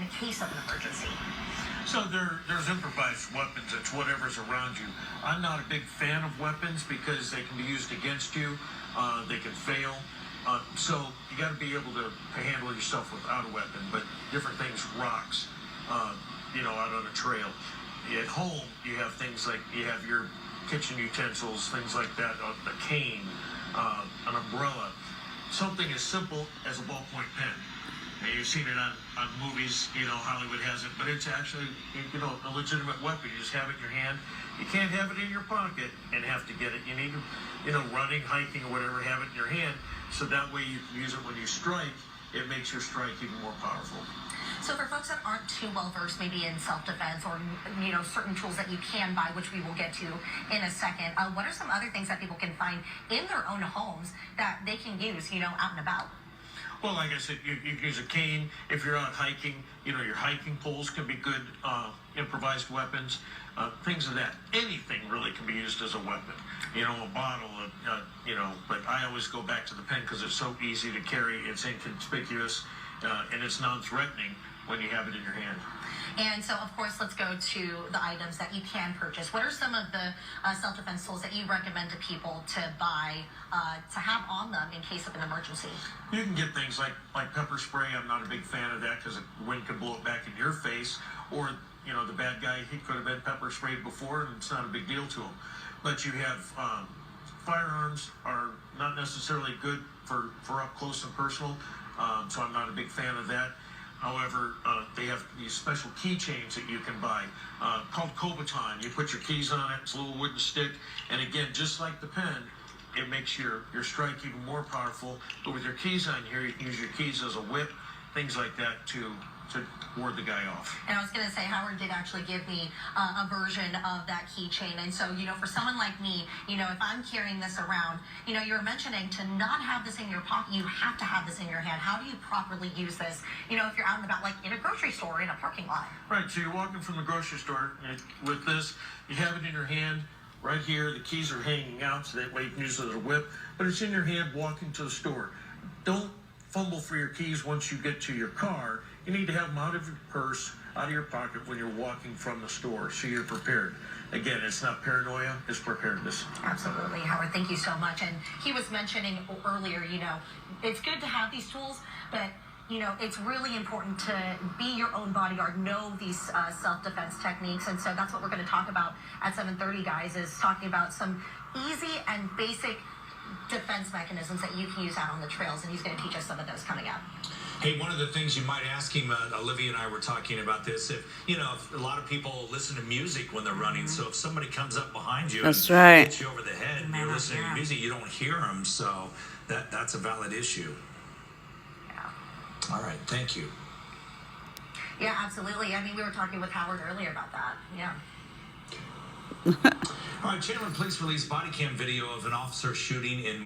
in case of an emergency? So there's improvised weapons. It's whatever's around you. I'm not a big fan of weapons because they can be used against you. They can fail. So you got to be able to handle yourself without a weapon. But different things, rocks, out on a trail. At home, you have things like you have your kitchen utensils, things like that, a cane, an umbrella, something as simple as a ballpoint pen. And you've seen it on movies, Hollywood has it, but it's actually, a legitimate weapon. You just have it in your hand. You can't have it in your pocket and have to get it. You need to, running, hiking, or whatever, have it in your hand. So that way you can use it when you strike. It makes your strike even more powerful. So for folks that aren't too well versed maybe in self-defense or, certain tools that you can buy, which we will get to in a second, what are some other things that people can find in their own homes that they can use, out and about? Well, like I said, you can use a cane. If you're out hiking, your hiking poles can be good improvised weapons, things of that. Anything really can be used as a weapon. A bottle, but I always go back to the pen because it's so easy to carry, it's inconspicuous, and it's non-threatening when you have it in your hand. And so, of course, let's go to the items that you can purchase. What are some of the self-defense tools that you recommend to people to buy, to have on them in case of an emergency? You can get things like pepper spray. I'm not a big fan of that because the wind can blow it back in your face. Or, the bad guy, he could have been pepper sprayed before, and it's not a big deal to him. But you have firearms are not necessarily good for up close and personal, so I'm not a big fan of that. However, they have these special keychains that you can buy called Kobaton. You put your keys on it. It's a little wooden stick. And again, just like the pen, it makes your strike even more powerful. But with your keys on here, you can use your keys as a whip, things like that to ward the guy off. And I was going to say, Howard did actually give me a version of that keychain. And so, for someone like me, if I'm carrying this around, you were mentioning to not have this in your pocket, you have to have this in your hand. How do you properly use this, if you're out and about, like in a grocery store or in a parking lot? Right, so you're walking from the grocery store with this, you have it in your hand. Right here, the keys are hanging out, so that way you can use it as a whip. But it's in your hand walking to the store. Don't fumble for your keys once you get to your car. You need to have them out of your purse, out of your pocket when you're walking from the store, so you're prepared. Again, it's not paranoia, it's preparedness. Absolutely, Howard. Thank you so much. And he was mentioning earlier, it's good to have these tools, but it's really important to be your own bodyguard, know these self-defense techniques. And so that's what we're going to talk about at 7:30, guys, is talking about some easy and basic defense mechanisms that you can use out on the trails. And he's going to teach us some of those coming up. Hey, one of the things you might ask him, Olivia and I were talking about this, if a lot of people listen to music when they're running, so if somebody comes up behind you and hits you over the head and you're listening to music, you don't hear them, so that's a valid issue. All right, thank you. Yeah, absolutely. I mean, we were talking with Howard earlier about that. Yeah. All right, Chandler Police released body cam video of an officer shooting in